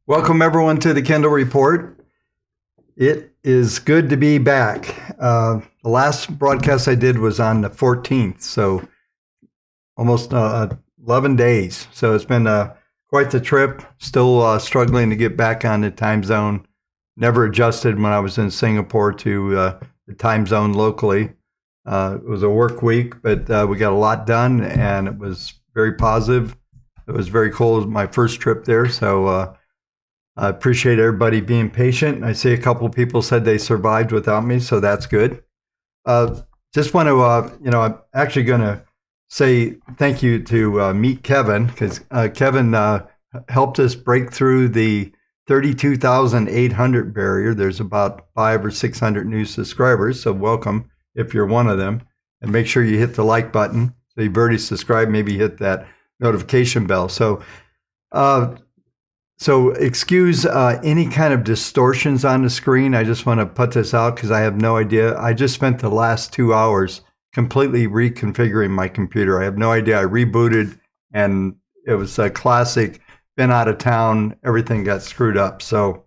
Welcome everyone to the Kendall Report. It is good to be back. The last broadcast I did was on the 14th, so almost 11 days. So it's been quite the trip. Still struggling to get back on the time zone. Never adjusted when I was in Singapore to the time zone locally. It was a work week, but we got a lot done, and it was very positive. It was very cool. It was my first trip there, so I appreciate everybody being patient. I see a couple of people said they survived without me, so that's good. Just want to, I'm actually going to say thank you to Meet Kevin, because Kevin helped us break through the 32,800 barrier. There's about 500 or 600 new subscribers, so welcome if you're one of them. And make sure you hit the like button. So you've already subscribed, maybe hit that notification bell. So excuse any kind of distortions on the screen. I just want to put this out because I have no idea. I just spent the last 2 hours completely reconfiguring my computer. I have no idea. I rebooted and it was a classic, been out of town, everything got screwed up. So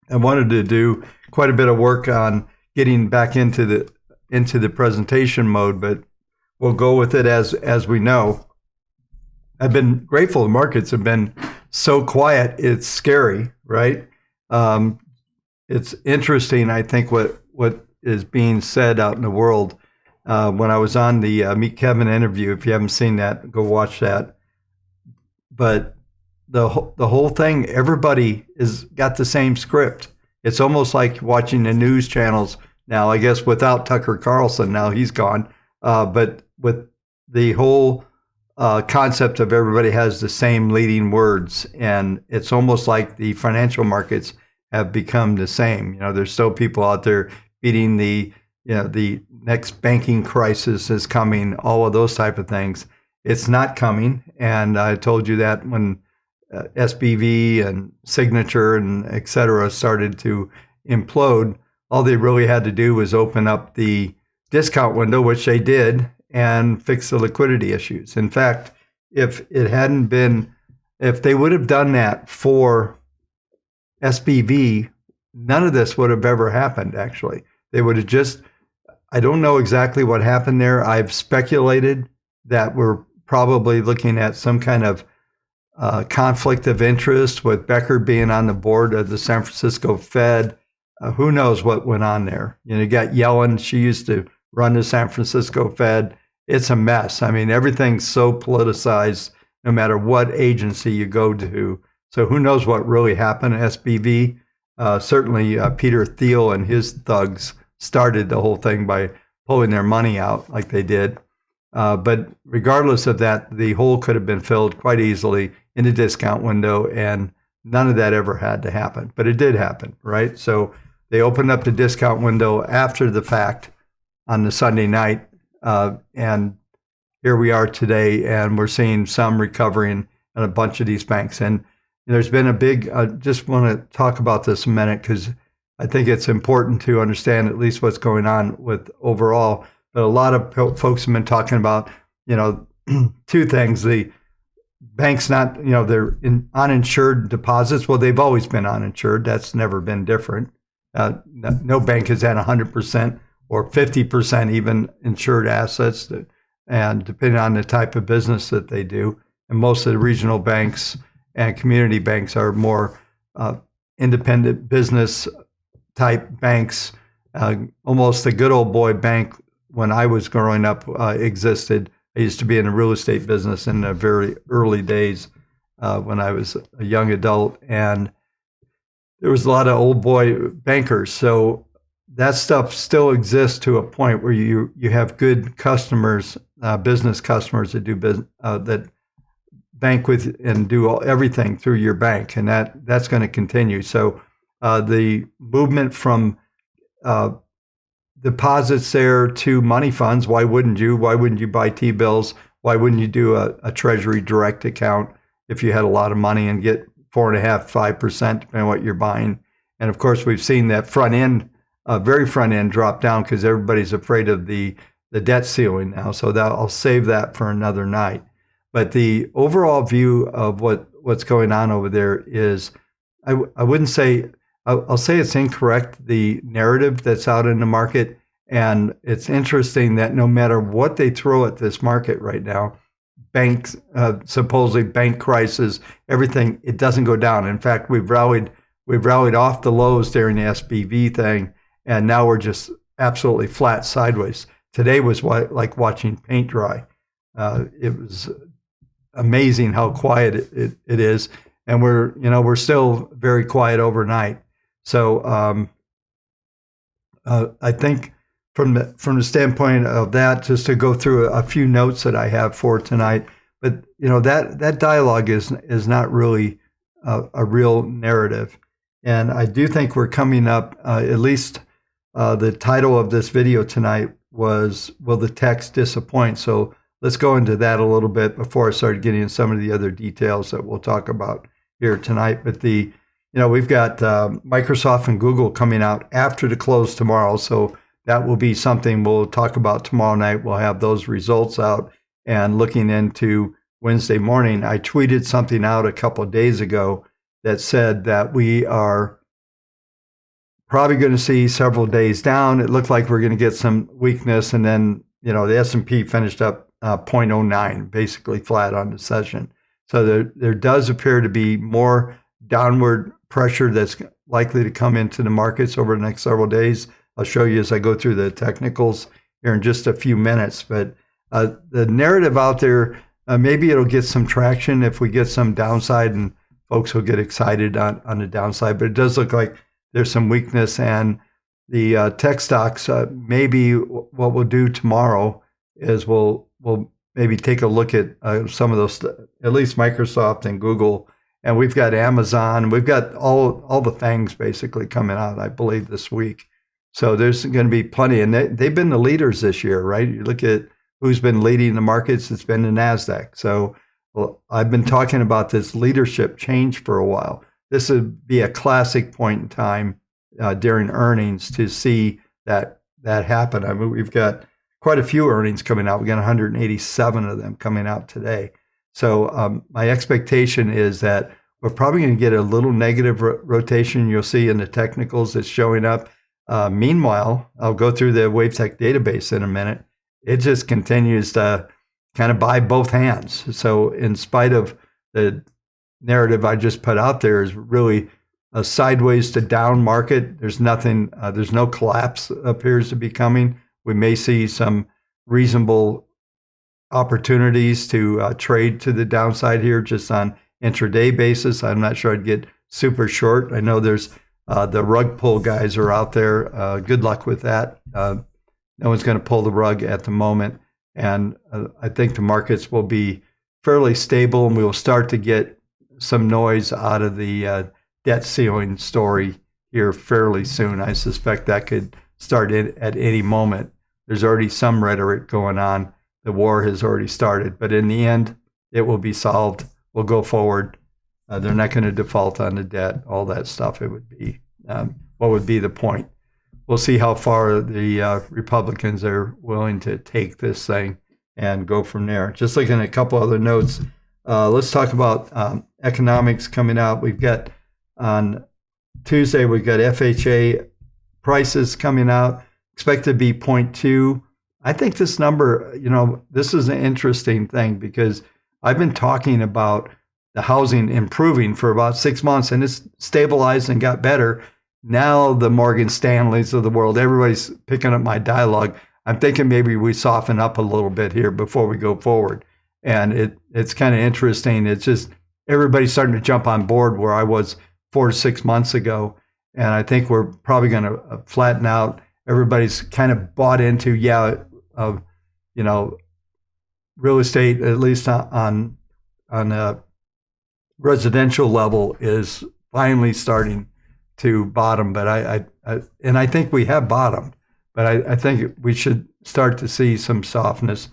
I wanted to do quite a bit of work on getting back into the presentation mode, but we'll go with it as we know. I've been grateful. The markets have been so quiet. It's scary, right? It's interesting, I think, what is being said out in the world. When I was on the Meet Kevin interview, if you haven't seen that, go watch that. But the whole thing, everybody is got the same script. It's almost like watching the news channels now, I guess, without Tucker Carlson. Now he's gone. But with the whole concept of everybody has the same leading words, and it's almost like the financial markets have become the same. There's still people out there beating the next banking crisis is coming, all of those type of things. It's not coming, and I told you that when SBV and Signature and et cetera started to implode. All they really had to do was open up the discount window, which they did, and fix the liquidity issues. In fact, if they would have done that for SBV, none of this would have ever happened, actually. They would have I don't know exactly what happened there. I've speculated that we're probably looking at some kind of conflict of interest with Becker being on the board of the San Francisco Fed. Who knows what went on there? You got Yellen. She used to run the San Francisco Fed. It's a mess. I mean, everything's so politicized no matter what agency you go to. So who knows what really happened at SBV? Certainly Peter Thiel and his thugs started the whole thing by pulling their money out like they did. But regardless of that, the hole could have been filled quite easily in the discount window, and none of that ever had to happen. But it did happen, right? So they opened up the discount window after the fact on the Sunday night, and here we are today, and we're seeing some recovery in a bunch of these banks. And there's been a big, I just want to talk about this a minute because I think it's important to understand at least what's going on with overall. But a lot of folks have been talking about, two things. The banks they're in uninsured deposits. Well, they've always been uninsured. That's never been different. No bank has had 100% or 50% even insured assets, and depending on the type of business that they do. And most of the regional banks and community banks are more independent business type banks. Almost the good old boy bank when I was growing up existed. I used to be in the real estate business in the very early days when I was a young adult, and there was a lot of old boy bankers. So that stuff still exists to a point where you have good customers, business customers that do business that bank with and do everything through your bank, and that's going to continue. So the movement from deposits there to money funds. Why wouldn't you? Why wouldn't you buy T-bills? Why wouldn't you do a Treasury direct account if you had a lot of money and get 4.5%, 5%, depending on what you're buying? And of course, we've seen that front end, very front end, drop down because everybody's afraid of the debt ceiling now. So I'll save that for another night. But the overall view of what's going on over there is, I wouldn't say. I'll say it's incorrect, the narrative that's out in the market. And it's interesting that no matter what they throw at this market right now, banks, supposedly bank crisis, everything, it doesn't go down. In fact, we've rallied off the lows during the SBV thing, and now we're just absolutely flat sideways. Today was like watching paint dry. It was amazing how quiet it is. And we're still very quiet overnight. So I think from the standpoint of that, just to go through a few notes that I have for tonight, but that dialogue is not really a real narrative, and I do think we're coming up. At least the title of this video tonight was "Will the Text Disappoint?" So let's go into that a little bit before I start getting into some of the other details that we'll talk about here tonight. But we've got Microsoft and Google coming out after the close tomorrow. So that will be something we'll talk about tomorrow night. We'll have those results out, and looking into Wednesday morning. I tweeted something out a couple of days ago that said that we are probably going to see several days down. It looked like we're going to get some weakness, and then the S&P finished up 0.09, basically flat on the session. So there does appear to be more downward pressure that's likely to come into the markets over the next several days. I'll show you as I go through the technicals here in just a few minutes. But the narrative out there, maybe it'll get some traction if we get some downside, and folks will get excited on the downside. But it does look like there's some weakness, and the tech stocks, maybe what we'll do tomorrow is we'll maybe take a look at some of those, at least Microsoft and Google, and we've got Amazon, we've got all the things basically coming out, I believe, this week. So there's going to be plenty, and they've been the leaders this year, right? You look at who's been leading the markets, it's been the NASDAQ. So I've been talking about this leadership change for a while. This would be a classic point in time during earnings to see that happen. I mean, we've got quite a few earnings coming out. We got 187 of them coming out today. So my expectation is that we're probably going to get a little negative rotation. You'll see in the technicals it's showing up. Meanwhile, I'll go through the Wavetech database in a minute. It just continues to kind of buy both hands. So in spite of the narrative I just put out there, is really a sideways to down market. There's nothing, there's no collapse appears to be coming. We may see some reasonable opportunities to trade to the downside here just on intraday basis. I'm not sure I'd get super short. I know there's the rug pull guys are out there. Good luck with that. No one's going to pull the rug at the moment. And I think the markets will be fairly stable, and we will start to get some noise out of the debt ceiling story here fairly soon. I suspect that could start at any moment. There's already some rhetoric going on. The war has already started, but in the end, it will be solved. We'll go forward. They're not going to default on the debt, all that stuff. It would be, what would be the point? We'll see how far the Republicans are willing to take this thing and go from there. Just looking at a couple other notes. Let's talk about economics coming out. We've got on Tuesday, we've got FHA prices coming out, expected to be 0.2. I think this number, this is an interesting thing because I've been talking about the housing improving for about 6 months, and it's stabilized and got better. Now the Morgan Stanleys of the world, everybody's picking up my dialogue. I'm thinking maybe we soften up a little bit here before we go forward. And it's kind of interesting. It's just everybody's starting to jump on board where I was 4 to 6 months ago. And I think we're probably going to flatten out. Everybody's kind of bought into, real estate, at least on a residential level, is finally starting to bottom. But I think we have bottomed. But I think we should start to see some softness.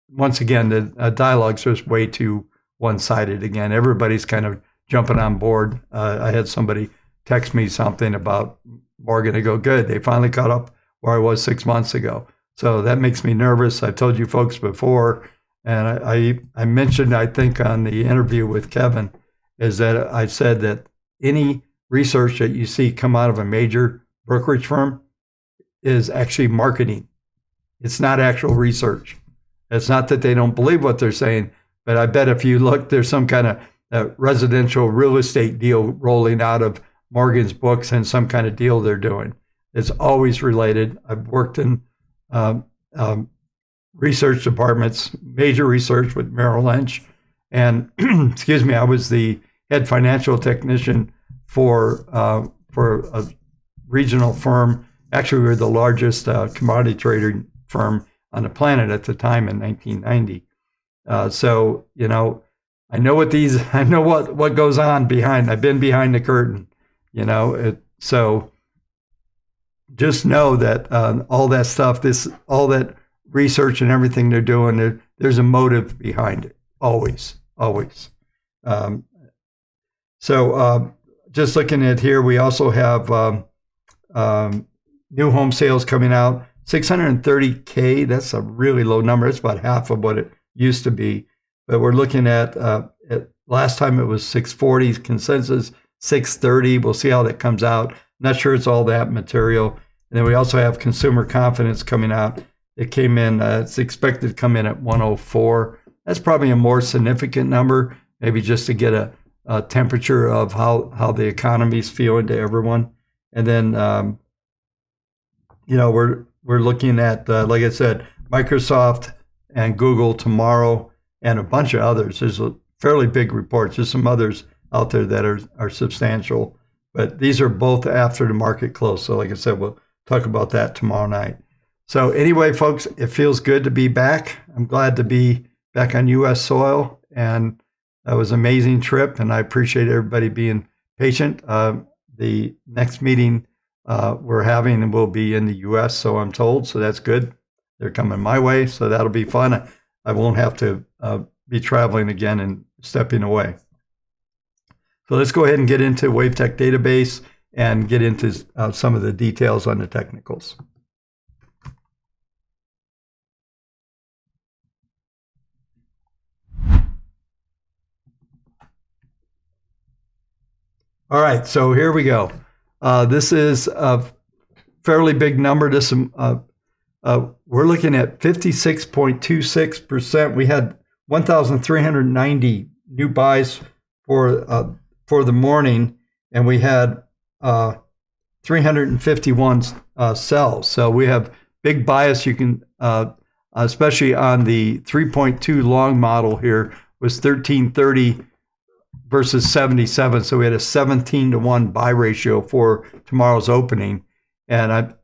Once again, the dialogue's just way too one-sided again. Everybody's kind of jumping on board. I had somebody text me something about Morgan. I go, good, they finally caught up where I was 6 months ago. So that makes me nervous. I've told you folks before, and I mentioned, I think on the interview with Kevin, is that I said that any research that you see come out of a major brokerage firm is actually marketing. It's not actual research. It's not that they don't believe what they're saying, but I bet if you look, there's some kind of residential real estate deal rolling out of Morgan's books and some kind of deal they're doing. It's always related. I've worked in research departments, major research with Merrill Lynch, and excuse me, I was the head financial technician for a regional firm. Actually, we were the largest commodity trading firm on the planet at the time in 1990. So, I know what goes on behind. I've been behind the curtain, so just know that all that stuff, all that research and everything they're doing, there's a motive behind it. Always. Just looking at here, we also have new home sales coming out, 630K. That's a really low number. It's about half of what it used to be. But we're looking at last time it was 640, consensus 630. We'll see how that comes out. not sure it's all that material. And then we also have consumer confidence coming out. It came in, it's expected to come in at 104. That's probably a more significant number, maybe just to get a temperature of how the economy's feeling to everyone. And then, we're looking at, like I said, Microsoft and Google tomorrow and a bunch of others. There's a fairly big reports. There's some others out there that are substantial, but these are both after the market close. So like I said, we'll talk about that tomorrow night. So anyway, folks, it feels good to be back. I'm glad to be back on U.S. soil, and that was an amazing trip, and I appreciate everybody being patient. The next meeting we're having will be in the U.S., so I'm told, so that's good. They're coming my way, so that'll be fun. I won't have to be traveling again and stepping away. So let's go ahead and get into Wavetech database and get into some of the details on the technicals. All right, so here we go. This is a fairly big number. This we're looking at 56.26%. We had 1,390 new buys for the morning, and we had 351 sells. So we have big bias. You can, especially on the 3.2 long model here, was 1330 versus 77. So we had a 17-to-1 buy ratio for tomorrow's opening. And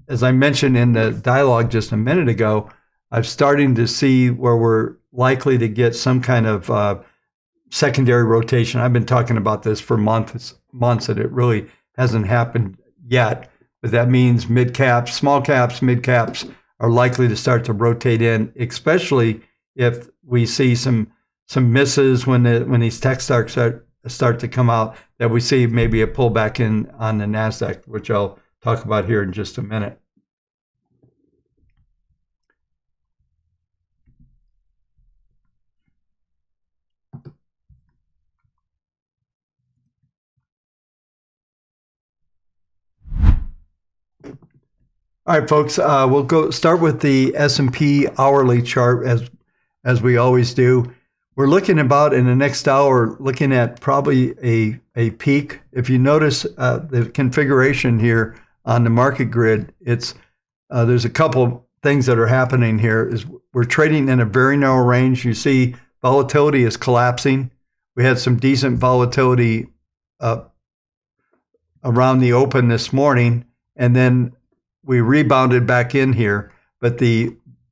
as I mentioned in the dialogue just a minute ago, I'm starting to see where we're likely to get some kind of secondary rotation. I've been talking about this for months, and it really hasn't happened yet. But that means mid caps, small caps, mid caps are likely to start to rotate in, especially if we see some misses when these tech stocks start to come out, that we see maybe a pullback in on the NASDAQ, which I'll talk about here in just a minute. All right, folks, we'll go start with the S&P hourly chart as we always do. We're looking about in the next hour, looking at probably a peak. If you notice the configuration here on the market grid, it's there's a couple things that are happening here. Is we're trading in a very narrow range. You see volatility is collapsing. We had some decent volatility around the open this morning, and then we rebounded back in here. But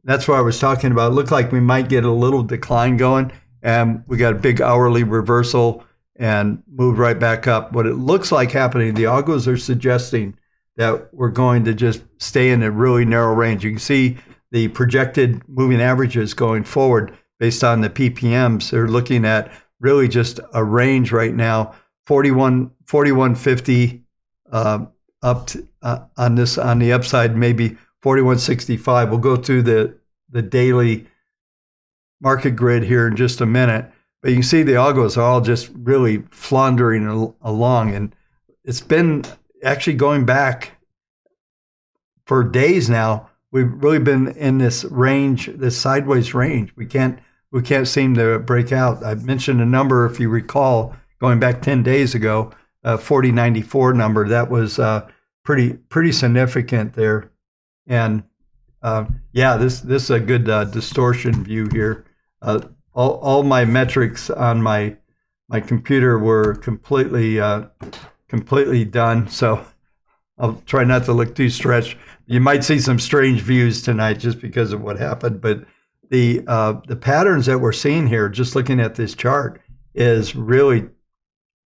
that's what I was talking about. It looked like we might get a little decline going, and we got a big hourly reversal and moved right back up. What it looks like happening, the algos are suggesting that we're going to just stay in a really narrow range. You can see the projected moving averages going forward based on the PPMs. They're looking at really just a range right now, 4150 up to, on the upside, maybe 4165. We'll go through the daily market grid here in just a minute, but you can see the algos are all just really floundering along, and it's been actually going back for days now. We've really been in this range, this sideways range. We can't seem to break out. I mentioned a number, if you recall, going back 10 days ago, 4094 number. That was pretty significant there. And yeah, this is a good distortion view here. All my metrics on my computer were completely done. So I'll try not to look too stretched. You might see some strange views tonight just because of what happened. But the patterns that we're seeing here, just looking at this chart, is really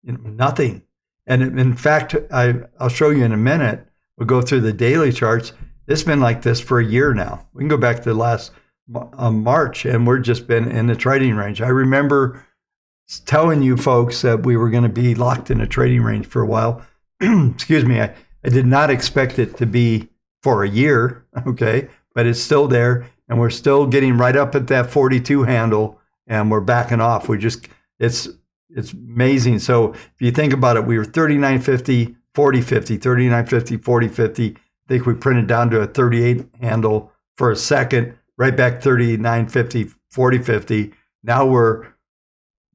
nothing. And in fact, I'll show you in a minute. We'll go through the daily charts. It's been like this for a year now. We can go back to last March, and we're just been in the trading range. I remember telling you folks that we were going to be locked in a trading range for a while. Excuse me. I did not expect it to be for a year, okay? But it's still there, and we're still getting right up at that 42 handle, and we're backing off. It's amazing. So if you think about it, we were 39.50, 40.50, 39.50, 40.50. I think we printed down to a 38 handle for a second, right back 39.50, 40.50. Now we're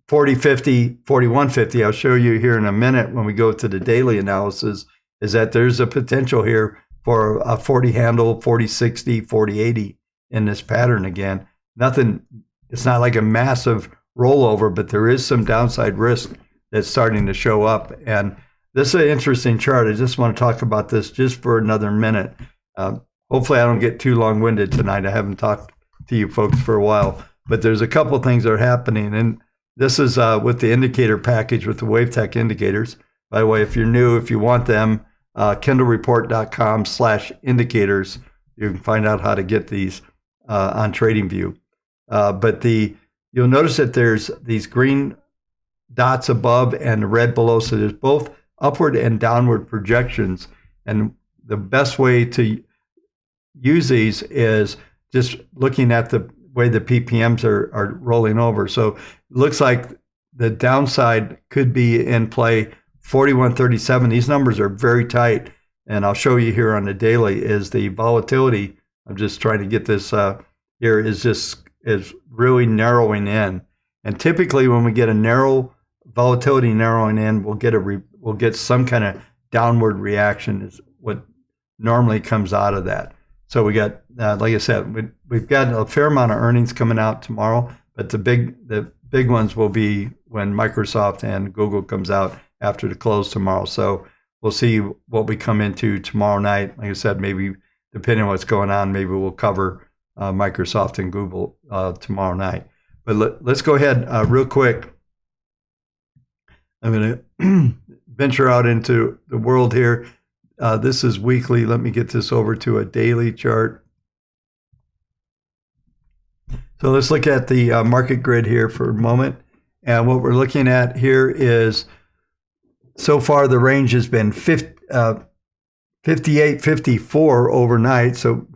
40.50, 41.50. I'll show you here in a minute when we go to the daily analysis, is that there's a potential here for a 40 handle, 40.60, 40.80 in this pattern again. Nothing, it's not like a massive rollover, but there is some downside risk that's starting to show up. And this is an interesting chart. I just want to talk about this just for another minute. Hopefully I don't get too long-winded tonight. I haven't talked to you folks for a while, but there's a couple things that are happening. And this is with the indicator package with the Wavetech indicators. By the way, if you're new, if you want them, kindlereport.com/indicators. You can find out how to get these on TradingView. But you'll notice that there's these green dots above and red below. So there's both upward and downward projections. And the best way to use these is just looking at the way the PPMs are rolling over. So it looks like the downside could be in play 41.37. These numbers are very tight. And I'll show you here on the daily is the volatility. I'm just trying to get this here is really narrowing in. And typically when we get a narrow volatility narrowing in, we'll get some kind of downward reaction is what normally comes out of that. So we got, like I said, we've got a fair amount of earnings coming out tomorrow, but the big ones will be when Microsoft and Google comes out after the close tomorrow. So we'll see what we come into tomorrow night. Like I said, maybe depending on what's going on, maybe we'll cover Microsoft and Google tomorrow night. But let's go ahead real quick. I'm going to venture out into the world here. This is weekly. Let me get this over to a daily chart. So let's look at the market grid here for a moment. And what we're looking at here is so far the range has been 58, 54 overnight. So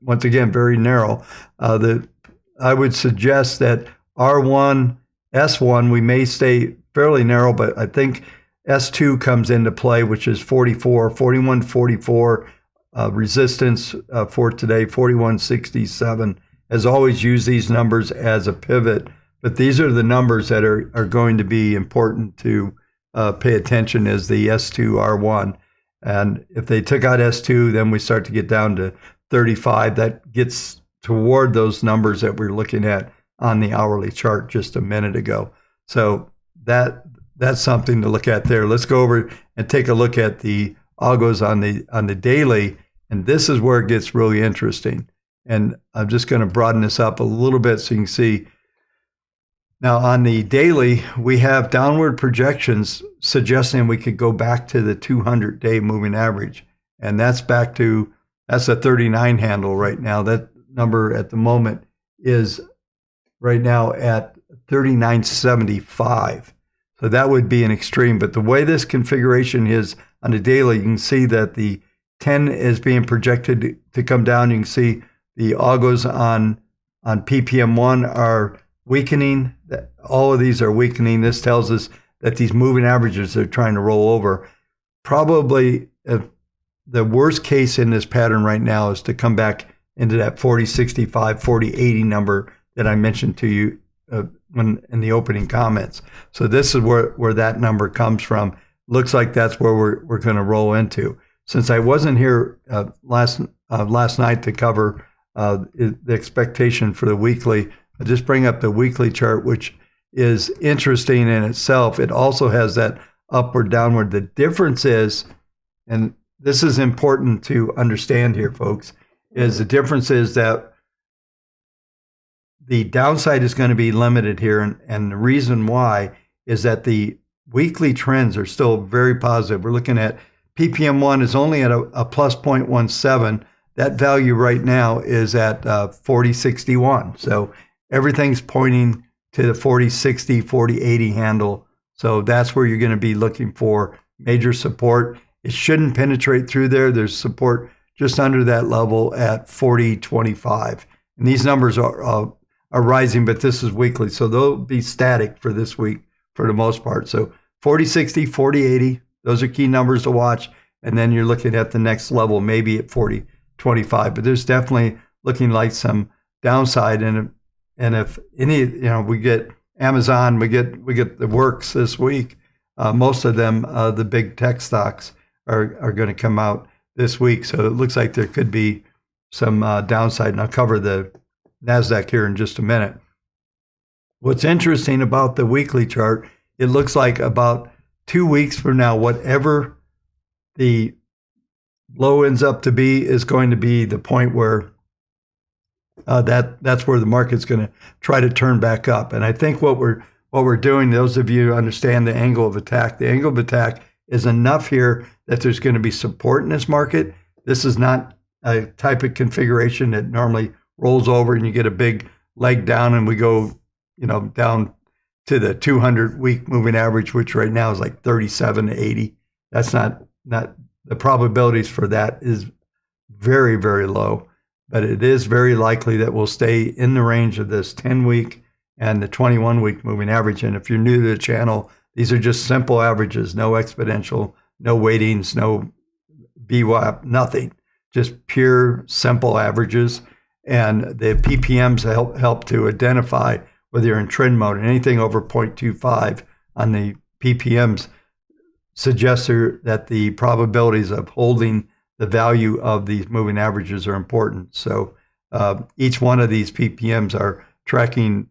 once again, very narrow. I would suggest that R1, S1, we may stay fairly narrow, but I think S2 comes into play, which is 44, 41, 44, resistance for today, 41.67. As always, use these numbers as a pivot, but these are the numbers that are going to be important to pay attention as the S2, R1. And if they took out S2, then we start to get down to 35. That gets toward those numbers that we we're looking at on the hourly chart just a minute ago. So that's something to look at there. Let's go over and take a look at the algos on the daily, and this is where it gets really interesting. And I'm just going to broaden this up a little bit so you can see. Now on the daily, we have downward projections suggesting we could go back to the 200-day moving average, and that's a 39 handle right now. That number at the moment is right now at 39.75. So that would be an extreme. But the way this configuration is on the daily, you can see that the 10 is being projected to come down. You can see the algos on PPM1 are weakening. All of these are weakening. This tells us that these moving averages are trying to roll over. Probably the worst case in this pattern right now is to come back into that 40.65, 40.80 number that I mentioned to you when in the opening comments. So this is where that number comes from. Looks like that's where we're going to roll into. Since I wasn't here last night to cover the expectation for the weekly, I'll just bring up the weekly chart, which is interesting in itself. It also has that upward, downward. The difference is, and this is important to understand here, folks, is the difference is that the downside is going to be limited here. And the reason why is that the weekly trends are still very positive. We're looking at PPM1 is only at a plus 0.17. That value right now is at 40.61. So everything's pointing to the 40.60, 40.80 handle. So that's where you're going to be looking for major support. It shouldn't penetrate through there. There's support just under that level at 40.25. And these numbers are rising, but this is weekly. So they'll be static for this week for the most part. So 40.60, 40.80, Those are key numbers to watch. And then you're looking at the next level, maybe at 40.25. But there's definitely looking like some downside. And if any, we get Amazon, we get the works this week. Most of them, the big tech stocks, are going to come out this week. So it looks like there could be some downside. And I'll cover the NASDAQ here in just a minute. What's interesting about the weekly chart, it looks like about 2 weeks from now, whatever the low ends up to be is going to be the point where that's where the market's going to try to turn back up. And I think what we're doing, those of you who understand the angle of attack, the angle of attack is enough here that there's going to be support in this market. This is not a type of configuration that normally rolls over and you get a big leg down and we go, down to the 200-week moving average, which right now is like 37 to 80. That's not the probabilities for that is very, very low, but it is very likely that we'll stay in the range of this 10-week and the 21-week moving average. And if you're new to the channel, these are just simple averages, no exponential, no weightings, no VWAP, nothing, just pure simple averages. And the PPMs help to identify whether you're in trend mode. And anything over 0.25 on the PPMs suggests that the probabilities of holding the value of these moving averages are important. So each one of these PPMs are tracking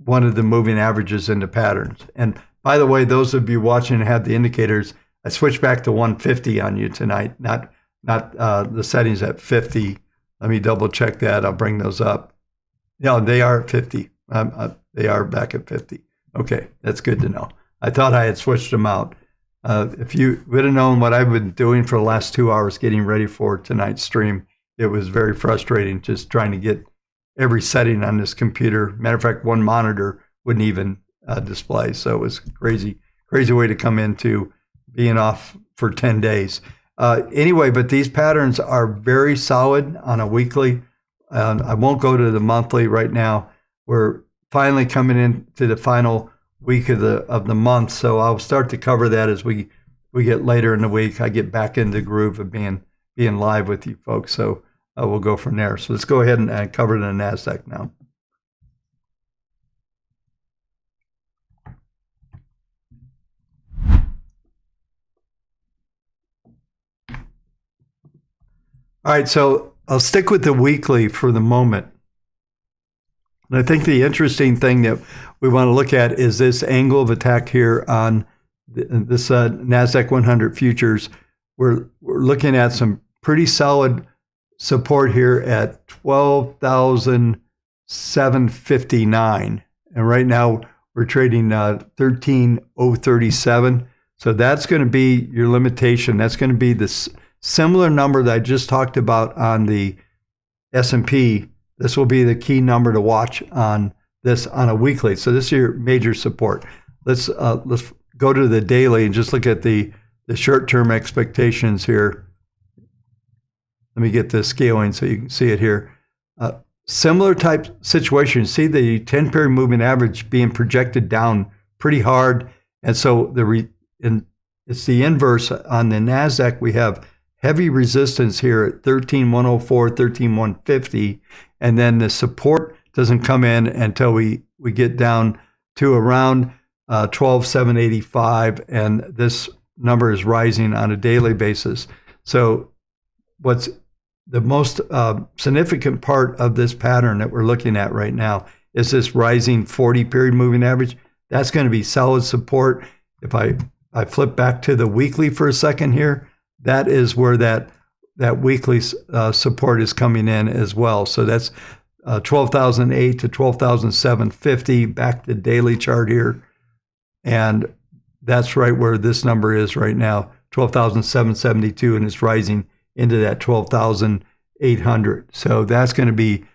one of the moving averages into patterns. And by the way, those of you watching have the indicators, I switched back to 150 on you tonight, not the settings at 50. Let me double check that. I'll bring those up. No, they are at 50. They are back at 50. Okay, that's good to know. I thought I had switched them out. If you would have known what I've been doing for the last 2 hours getting ready for tonight's stream, it was very frustrating just trying to get every setting on this computer. Matter of fact, one monitor wouldn't even display. So it was crazy way to come into being off for 10 days. Anyway, but these patterns are very solid on a weekly. I won't go to the monthly right now. We're finally coming into the final week of the month, so I'll start to cover that as we get later in the week. I get back into the groove of being live with you folks, so we'll go from there. So let's go ahead and cover the NASDAQ now. All right, so I'll stick with the weekly for the moment. And I think the interesting thing that we want to look at is this angle of attack here on this NASDAQ 100 futures. We're looking at some pretty solid support here at 12,759. And right now we're trading 13,037. So that's going to be your limitation. That's going to be this similar number that I just talked about on the S&P. This will be the key number to watch on this on a weekly. So this is your major support. Let's go to the daily and just look at the short-term expectations here. Let me get this scaling so you can see it here. Similar type situation. See the 10-period moving average being projected down pretty hard. And so it's the inverse on the NASDAQ. We have heavy resistance here at 13,104, 13,150, and then the support doesn't come in until we get down to around 12,785, and this number is rising on a daily basis. So what's the most significant part of this pattern that we're looking at right now is this rising 40-period moving average. That's going to be solid support. If I flip back to the weekly for a second here, that is where that weekly support is coming in as well. So that's 12,008 to 12,750, back to daily chart here. And that's right where this number is right now, 12,772, and it's rising into that 12,800. So that's going to be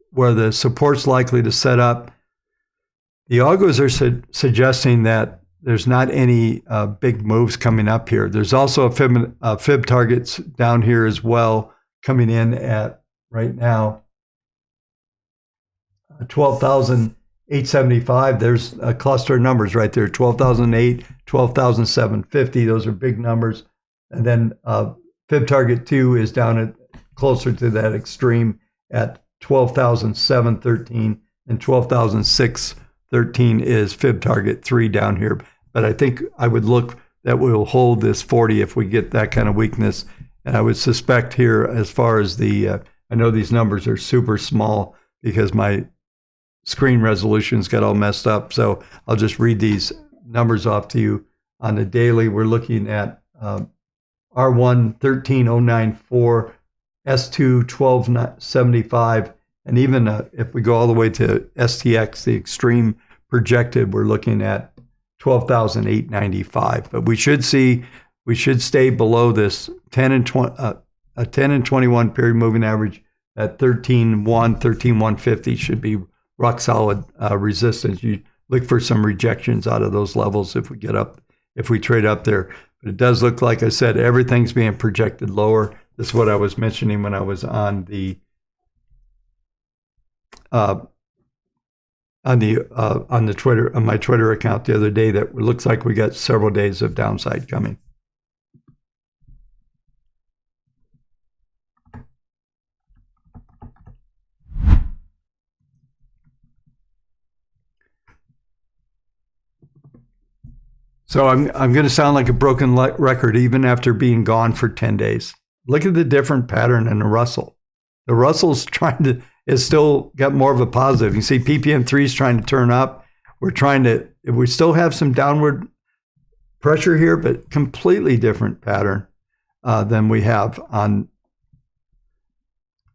where the support's likely to set up. The algos are suggesting that there's not any big moves coming up here. There's also a fib targets down here as well, coming in at right now 12,875. There's a cluster of numbers right there, 12,008, 12,750. Those are big numbers. And then fib target 2 is down at closer to that extreme at 12,713, and 12,613 is fib target 3 down here. But I think I would look that we'll hold this 40 if we get that kind of weakness. And I would suspect here, as far as the, I know these numbers are super small because my screen resolutions got all messed up. So I'll just read these numbers off to you. On the daily, we're looking at R1 13,094, S2 1275, and even if we go all the way to STX, the extreme projected, we're looking at 12,895. But we should stay below this 10 and 21 period moving average at 13,150 should be rock solid resistance. You look for some rejections out of those levels if we trade up there. But it does look like I said, everything's being projected lower. This is what I was mentioning when I was on the Twitter, on my Twitter account the other day, that it looks like we got several days of downside coming. So I'm going to sound like a broken record even after being gone for 10 days. Look at the different pattern in the Russell. The Russell's is still got more of a positive. You see PPM3 is trying to turn up. We still have some downward pressure here, but completely different pattern than we have on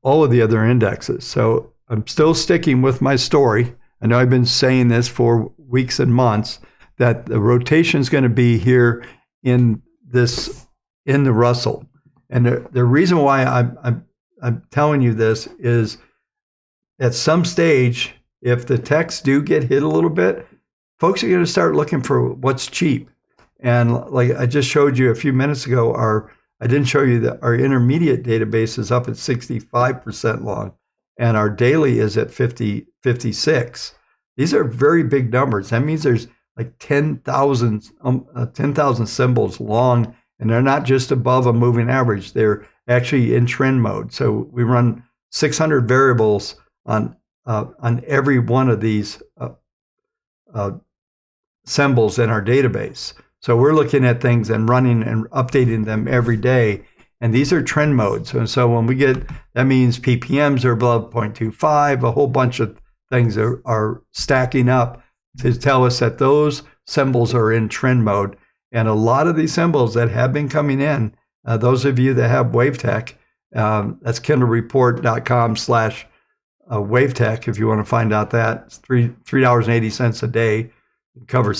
all of the other indexes. So I'm still sticking with my story. I know I've been saying this for weeks and months, that the rotation is going to be here in the Russell. And the reason why I'm telling you this is, at some stage, if the techs do get hit a little bit, folks are going to start looking for what's cheap. And like I just showed you a few minutes ago, I didn't show you that our intermediate database is up at 65% long, and our daily is at 56. These are very big numbers. That means there's like 10,000 symbols long, and they're not just above a moving average. They're actually in trend mode. So we run 600 variables on every one of these symbols in our database. So we're looking at things and running and updating them every day. And these are trend modes. And so when we get, that means PPMs are above 0.25, a whole bunch of things are stacking up to tell us that those symbols are in trend mode. And a lot of these symbols that have been coming in, those of you that have Wavetech, that's kindlereport.com/Wavetech if you want to find out that. It's $3.80 a day. Cover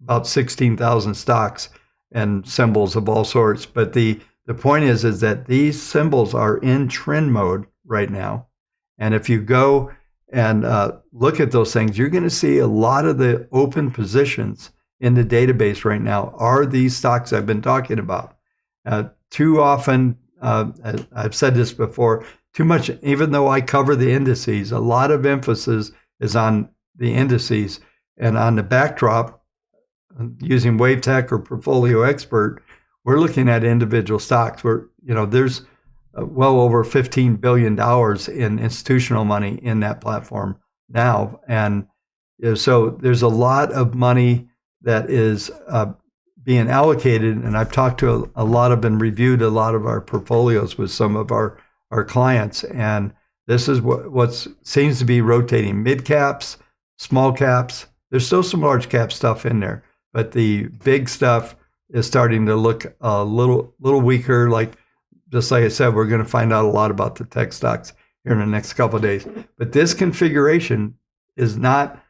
about 16,000 stocks and symbols of all sorts. But the point is that these symbols are in trend mode right now. And if you go and look at those things, you're going to see a lot of the open positions in the database right now are these stocks I've been talking about. Too often, I've said this before, too much, even though I cover the indices, a lot of emphasis is on the indices. And on the backdrop, using Wavetech or PortfolioXpert, we're looking at individual stocks where, there's well over $15 billion in institutional money in that platform now. And so there's a lot of money that is being allocated. And I've talked to a lot of and reviewed a lot of our portfolios with some of our clients. And this is what seems to be rotating: mid caps, small caps. There's still some large cap stuff in there, but the big stuff is starting to look a little weaker. Just like I said, we're going to find out a lot about the tech stocks here in the next couple of days. But this configuration is not,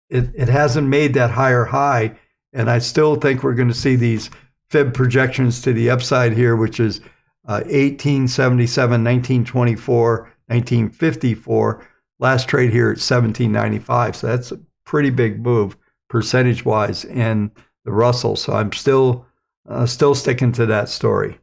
it hasn't made that higher high. And I still think we're going to see these fib projections to the upside here, which is 1877, 1924, 1954. Last trade here at 1795. So that's a pretty big move percentage-wise in the Russell. So I'm still sticking to that story.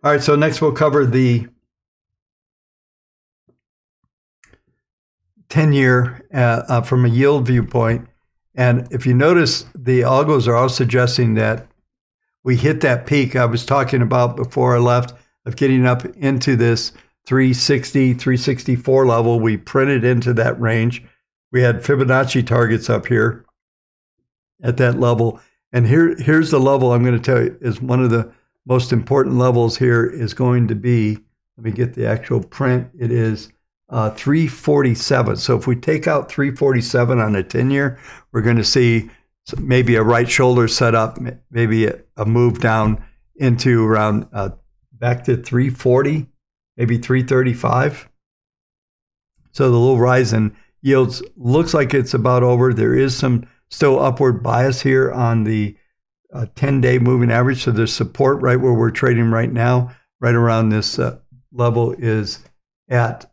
All right, so next we'll cover the 10-year from a yield viewpoint. And if you notice, the algos are all suggesting that we hit that peak I was talking about before I left of getting up into this 360, 364 level. We printed into that range. We had Fibonacci targets up here at that level. And here's the level I'm going to tell you is one of the most important levels here is going to be, let me get the actual print. It is 347. So if we take out 347 on a 10-year, we're going to see maybe a right shoulder set up, maybe a move down into around back to 340, maybe 335. So the little rise in yields looks like it's about over. There is some still upward bias here on the 10-day moving average. So there's support right where we're trading right now, right around this level is at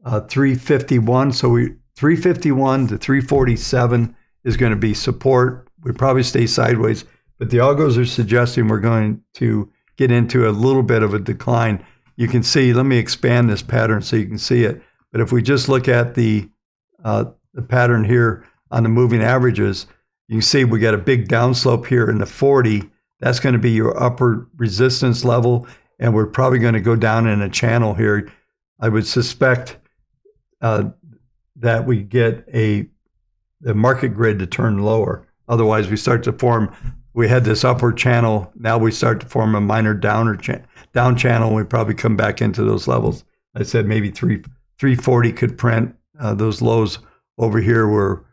351. So 351 to 347 is going to be support. We probably stay sideways, but the algos are suggesting we're going to get into a little bit of a decline. You can see, let me expand this pattern so you can see it. But if we just look at the pattern here on the moving averages, you can see we got a big downslope here in the 40. That's going to be your upper resistance level, and we're probably going to go down in a channel here. I would suspect that we get the market grid to turn lower. Otherwise, we start to form, we had this upward channel. Now we start to form a minor down channel. And we probably come back into those levels. I said maybe 340 could print. Those lows over here were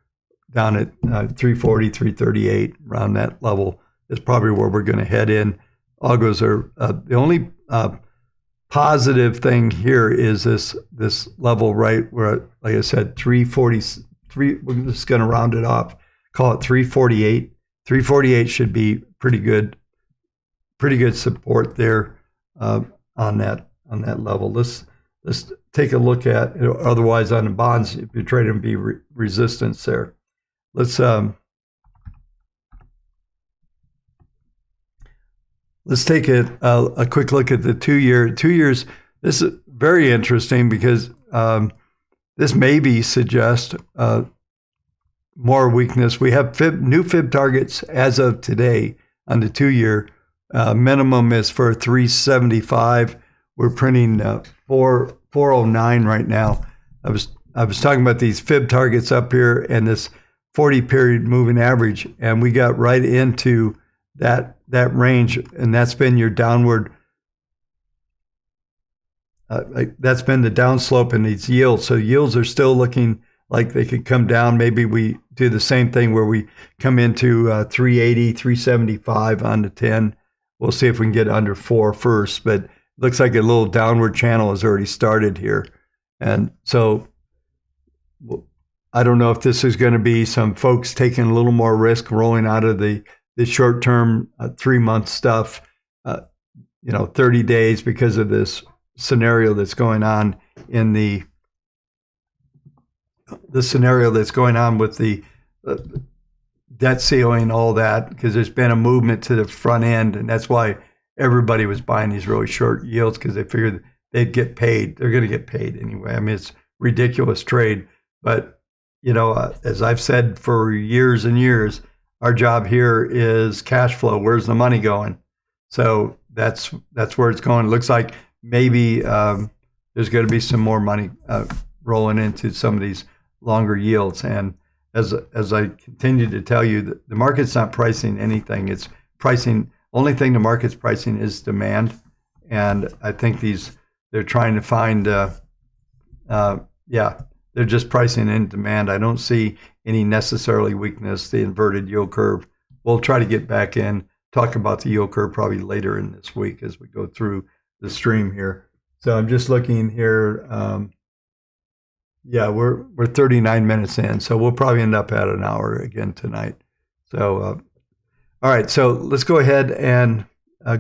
down at 340, 338, around that level is probably where we're going to head in. Algos are the only positive thing here is this level right where, like I said, 343. We're just going to round it off, call it 348. 348 should be pretty good support there on that level. Let's take a look at, otherwise on the bonds, if you're trading, be resistance there. Let's take a quick look at the 2-year. 2 years, this is very interesting because this maybe suggests more weakness. We have new fib targets as of today on the 2-year. Minimum is for 375. We're printing 409 right now. I was talking about these fib targets up here and this 40-period moving average, and we got right into that range, and that's been your downward. That's been the downslope in these yields. So yields are still looking like they could come down. Maybe we do the same thing where we come into 380, 375 on the 10. We'll see if we can get under 4 first, but it looks like a little downward channel has already started here. And so I don't know if this is going to be some folks taking a little more risk, rolling out of the short-term 3-month stuff, 30 days because of this scenario that's going on in the scenario that's going on with the debt ceiling, all that, because there's been a movement to the front end, and that's why everybody was buying these really short yields, because they figured they'd get paid. They're going to get paid anyway. I mean, it's ridiculous trade, but as I've said for years and years, our job here is cash flow. Where's the money going? So that's where it's going. It looks like maybe there's going to be some more money rolling into some of these longer yields. And as I continue to tell you, the market's not pricing anything. It's pricing. Only thing the market's pricing is demand. And I think they're trying to find. They're just pricing in demand. I don't see any necessarily weakness. The inverted yield curve. We'll try to get back in, talk about the yield curve probably later in this week as we go through the stream here. So I'm just looking here. We're 39 minutes in, so we'll probably end up at an hour again tonight. So, all right. So let's go ahead and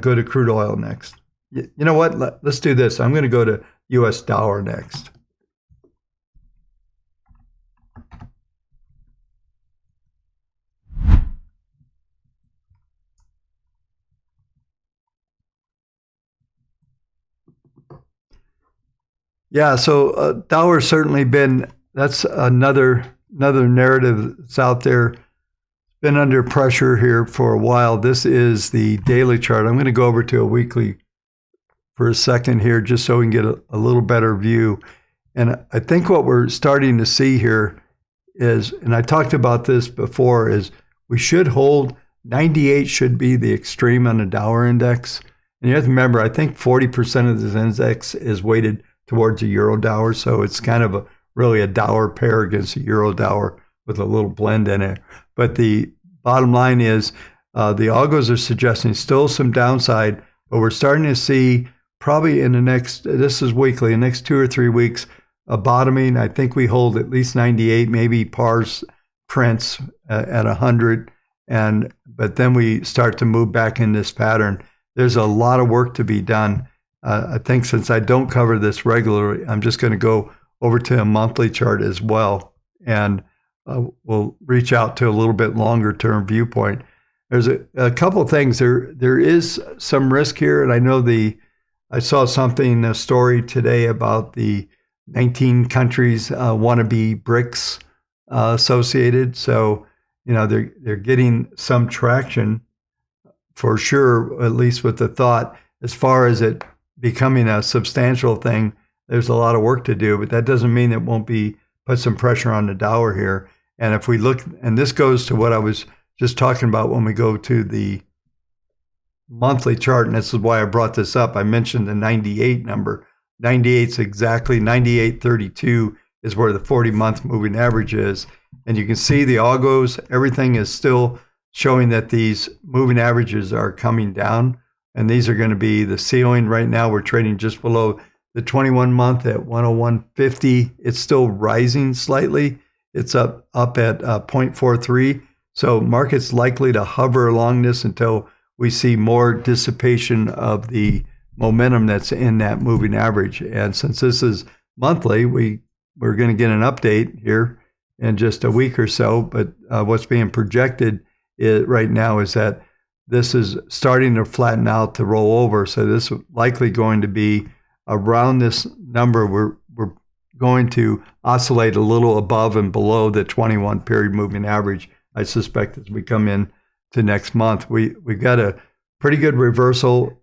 go to crude oil next. You know what? Let's do this. I'm going to go to U.S. dollar next. Yeah, so Dow certainly been, that's another narrative that's out there. Been under pressure here for a while. This is the daily chart. I'm going to go over to a weekly for a second here just so we can get a little better view. And I think what we're starting to see here is, and I talked about this before, is we should hold 98 should be the extreme on the Dow index. And you have to remember, I think 40% of this index is weighted towards the Euro Dow, so it's kind of really a Dow pair against the Euro Dow with a little blend in it. But the bottom line is the algos are suggesting still some downside, but we're starting to see probably in the next, this is weekly, the next 2 or 3 weeks, a bottoming. I think we hold at least 98, maybe pars prints at 100, but then we start to move back in this pattern. There's a lot of work to be done. I think since I don't cover this regularly, I'm just going to go over to a monthly chart as well, and we'll reach out to a little bit longer term viewpoint. There's a couple of things. There is some risk here, and I know I saw something, a story today about the 19 countries want to be BRICS associated. So, they're getting some traction for sure, at least with the thought. As far as it becoming a substantial thing, there's a lot of work to do, but that doesn't mean it won't put some pressure on the Dow here. And if we look, and this goes to what I was just talking about when we go to the monthly chart, and this is why I brought this up. I mentioned the 98 number. 98's exactly 98.32 is where the 40-month moving average is. And you can see the algos, everything is still showing that these moving averages are coming down. And these are going to be the ceiling. Right now, we're trading just below the 21-month at 101.50. It's still rising slightly. It's up at 0.43. So market's likely to hover along this until we see more dissipation of the momentum that's in that moving average. And since this is monthly, we're going to get an update here in just a week or so. But what's being projected right now is that this is starting to flatten out, to roll over. So this is likely going to be around this number. We're going to oscillate a little above and below the 21 period moving average, I suspect, as we come in to next month. We got a pretty good reversal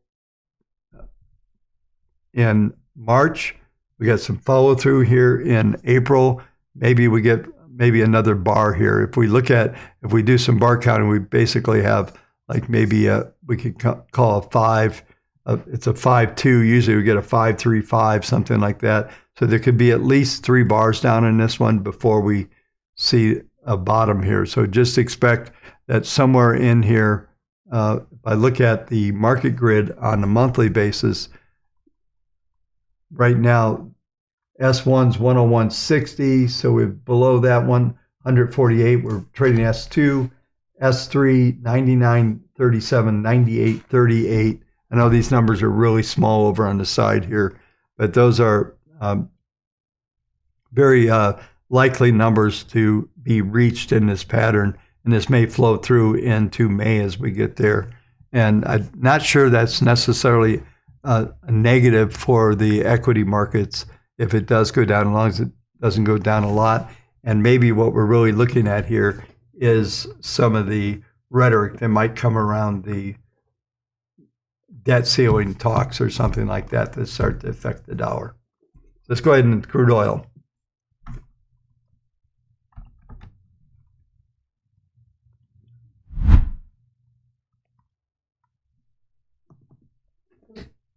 in March. We got some follow through here in April. Maybe we get another bar here. If we do some bar counting, we basically have like maybe we could call a 5. It's a 5-2. Usually we get a 5-3-5, something like that. So there could be at least 3 bars down in this one before we see a bottom here. So just expect that somewhere in here, if I look at the market grid on a monthly basis, right now, S1's 101.60, so we're below that one, 148. We're trading S2, S3, 99.37, 98.38. I know these numbers are really small over on the side here, but those are very likely numbers to be reached in this pattern, and this may flow through into May as we get there. And I'm not sure that's necessarily a negative for the equity markets if it does go down, as long as it doesn't go down a lot. And maybe what we're really looking at here is some of the rhetoric that might come around the debt ceiling talks or something like that that start to affect the dollar. Let's go ahead and crude oil.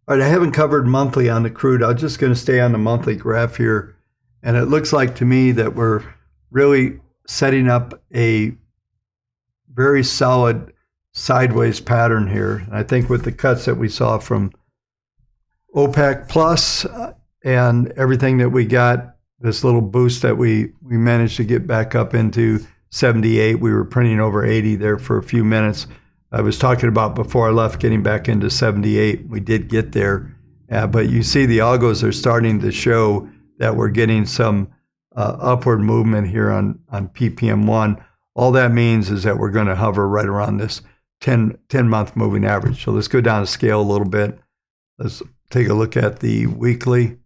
All right, I haven't covered monthly on the crude. I'm just going to stay on the monthly graph here. And it looks like to me that we're really setting up a very solid sideways pattern here. And I think with the cuts that we saw from OPEC Plus and everything that we got, this little boost that we managed to get back up into 78. We were printing over 80 there for a few minutes. I was talking about before I left getting back into 78. We did get there, but you see the algos are starting to show that we're getting some upward movement here on PPM1. All that means is that we're going to hover right around this 10-month moving average. So let's go down to scale a little bit. Let's take a look at the weekly.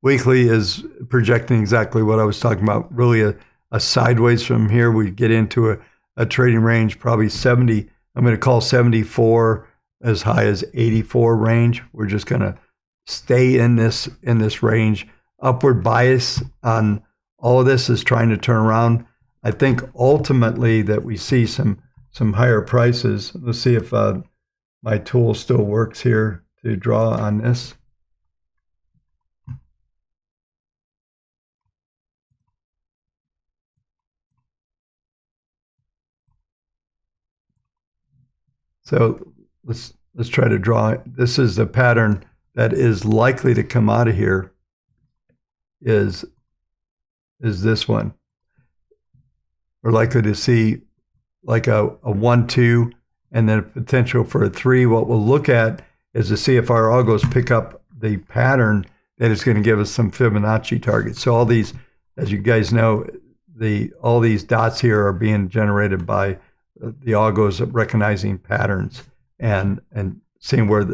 weekly is projecting exactly what I was talking about, really a sideways from here. We get into a trading range, probably 70. I'm going to call 74 as high as 84 range. We're just going to stay in this range. Upward bias on all of this is trying to turn around. I think ultimately that we see some higher prices. Let's see if my tool still works here to draw on this. So let's try to draw it. This is the pattern that is likely to come out of here. Is this one? We're likely to see like a 1-2 and then a potential for a 3. What we'll look at is to see if our algos pick up the pattern that is going to give us some Fibonacci targets. So all these, as you guys know, all these dots here are being generated by the algos recognizing patterns and seeing where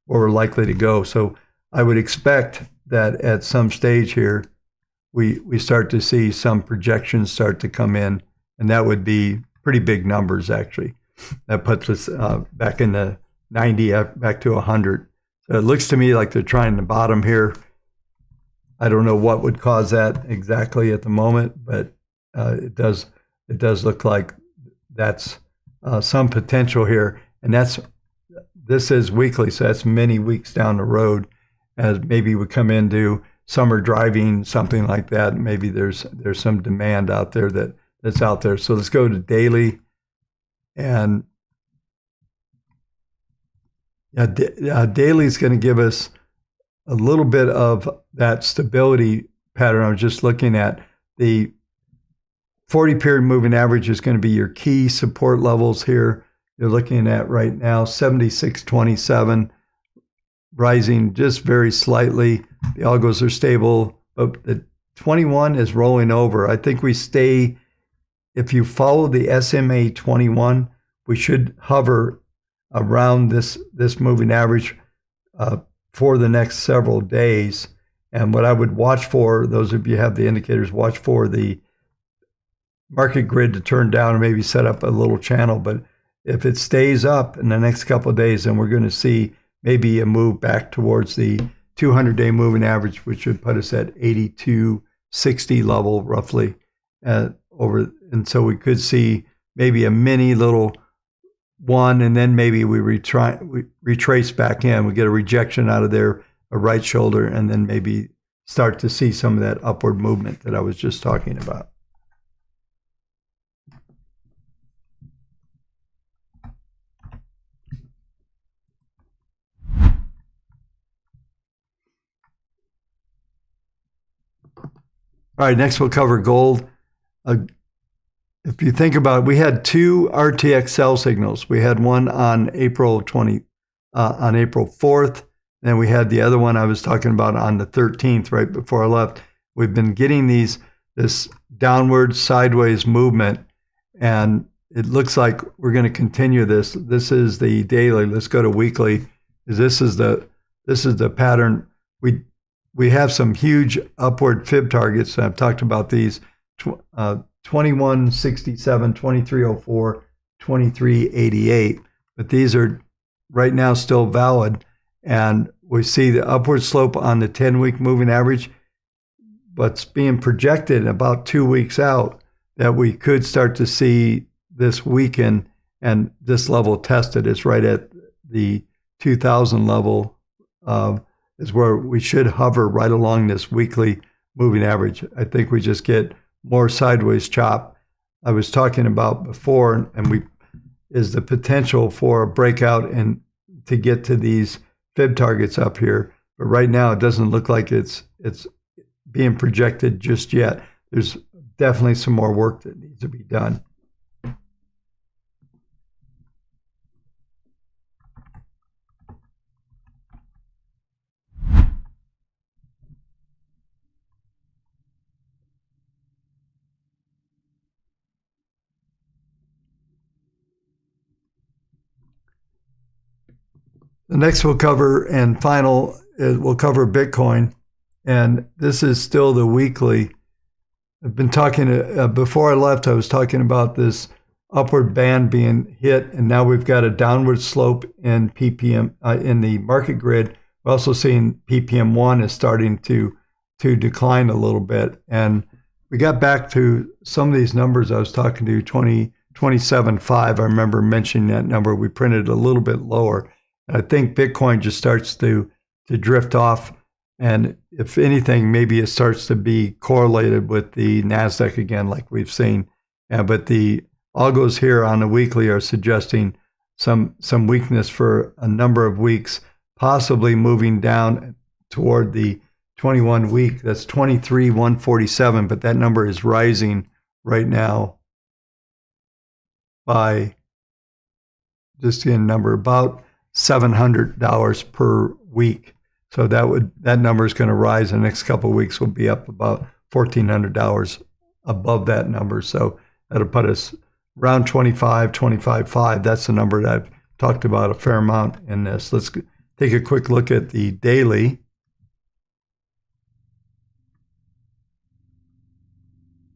we're likely to go. So I would expect that at some stage here, we start to see some projections start to come in, and that would be pretty big numbers, actually. That puts us back in the 90, back to 100. So it looks to me like they're trying to bottom here. I don't know what would cause that exactly at the moment, but it does look like that's some potential here. And this is weekly, so that's many weeks down the road, as maybe we come into summer driving, something like that. Maybe there's some demand out there that's out there. So let's go to daily, and daily is going to give us a little bit of that stability pattern. I was just looking at the 40-period moving average is going to be your key support levels here. You're looking at right now 76.27, rising just very slightly. The algos are stable, but the 21 is rolling over. I think we stay, if you follow the SMA 21, we should hover around this moving average for the next several days. And what I would watch for, those of you who have the indicators, watch for the market grid to turn down and maybe set up a little channel. But if it stays up in the next couple of days, then we're going to see maybe a move back towards the 200-day moving average, which would put us at 82.60 level roughly over. And so we could see maybe a mini little one, and then maybe we retrace back in. We get a rejection out of there, a right shoulder, and then maybe start to see some of that upward movement that I was just talking about. All right, next we'll cover gold. If you think about it, we had two RTX sell signals. We had one on April 4th, and we had the other one I was talking about on the 13th, right before I left. We've been getting this downward sideways movement, and it looks like we're going to continue this. This is the daily. Let's go to weekly. This is the pattern. We have some huge upward fib targets. I've talked about these, 2167, 2304, 2388. But these are right now still valid. And we see the upward slope on the 10-week moving average. But it's being projected about 2 weeks out that we could start to see this weaken and this level tested. It's right at the 2000 level is where we should hover right along this weekly moving average. I think we just get more sideways chop. I was talking about before, and is the potential for a breakout and to get to these fib targets up here. But right now, it doesn't look like it's being projected just yet. There's definitely some more work that needs to be done. The next we'll cover, and final, we'll cover Bitcoin. And this is still the weekly. I've been talking, before I left, I was talking about this upward band being hit, and now we've got a downward slope in PPM, in the market grid. We're also seeing PPM1 is starting to decline a little bit. And we got back to some of these numbers I was talking to, 27.5. I remember mentioning that number. We printed a little bit lower. And I think Bitcoin just starts to drift off. And if anything, maybe it starts to be correlated with the NASDAQ again, like we've seen. But the algos here on the weekly are suggesting some weakness for a number of weeks, possibly moving down toward the 21 week. That's 23,147, but that number is rising right now by, just in number, about $700 per week. So that number is going to rise in the next couple of weeks. Will be up about $1,400 above that number. So that'll put us around 25.5. That's the number that I've talked about a fair amount in this. Let's take a quick look at the daily.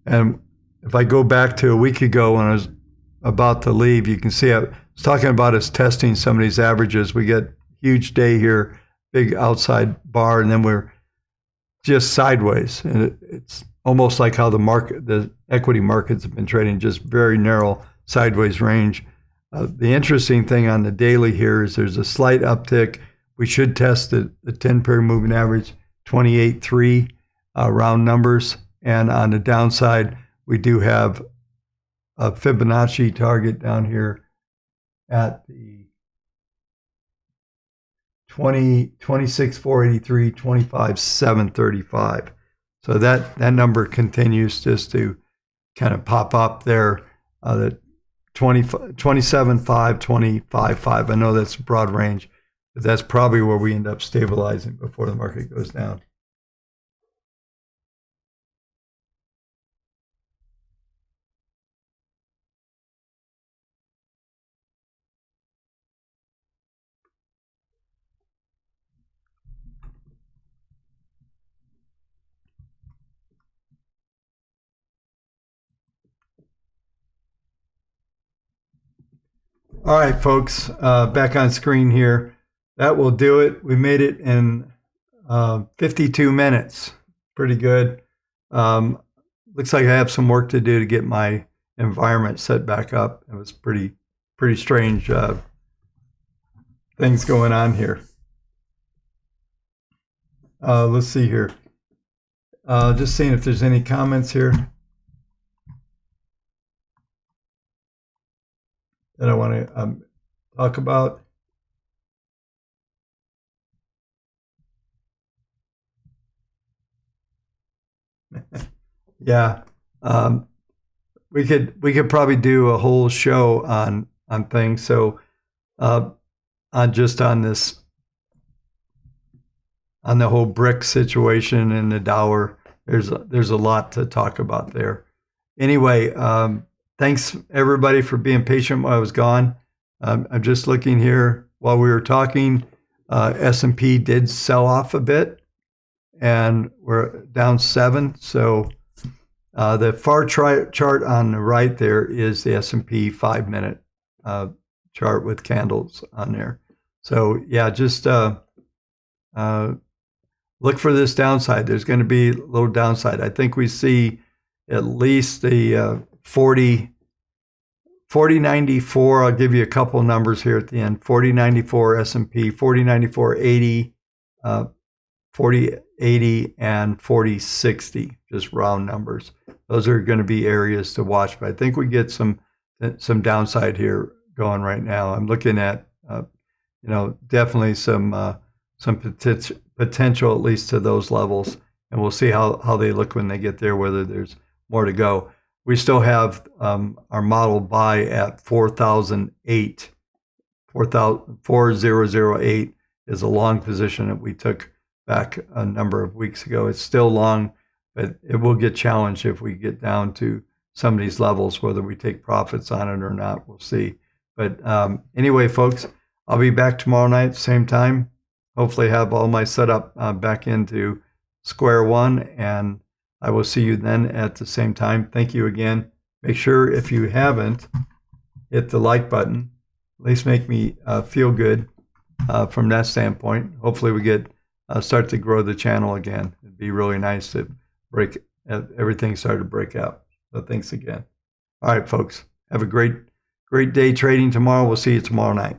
And if I go back to a week ago when I was about to leave, you can see I was talking about us testing some of these averages. We get huge day here, big outside bar, and then we're just sideways. And it's almost like how the equity markets have been trading, just very narrow sideways range. The interesting thing on the daily here is there's a slight uptick. We should test the 10-period moving average, 28.3 round numbers. And on the downside, we do have a Fibonacci target down here at the 26,483, 25,735. So that number continues just to kind of pop up there. The 27.5, 25.5. I know that's a broad range, but that's probably where we end up stabilizing before the market goes down. All right, folks, back on screen here. That will do it. We made it in 52 minutes. Pretty good. Looks like I have some work to do to get my environment set back up. It was pretty strange things going on here. Let's see here. Just seeing if there's any comments here that I want to talk about. Yeah, we could probably do a whole show on things. So on this, on the whole brick situation and the Dow, there's a lot to talk about there. Anyway, thanks everybody for being patient while I was gone. I'm just looking here while we were talking. S&P did sell off a bit, and we're down 7. So the far chart on the right there is the S&P 5-minute chart with candles on there. So yeah, just look for this downside. There's going to be a little downside. I think we see at least the 4094. I'll give you a couple numbers here at the end. 4094 S&P, 4094.80, 4080, and 4060. Just round numbers. Those are going to be areas to watch. But I think we get some downside here going right now. I'm looking at definitely some potential at least to those levels, and we'll see how they look when they get there. Whether there's more to go. We still have our model buy at 4,008. 4,008 is a long position that we took back a number of weeks ago. It's still long, but it will get challenged if we get down to some of these levels. Whether we take profits on it or not, we'll see. But anyway, folks, I'll be back tomorrow night, same time. Hopefully have all my setup back into square one, and I will see you then at the same time. Thank you again. Make sure, if you haven't, hit the like button. At least make me feel good from that standpoint. Hopefully we get start to grow the channel again. It'd be really nice to break everything started to break out. So thanks again. All right, folks. Have a great day trading tomorrow. We'll see you tomorrow night.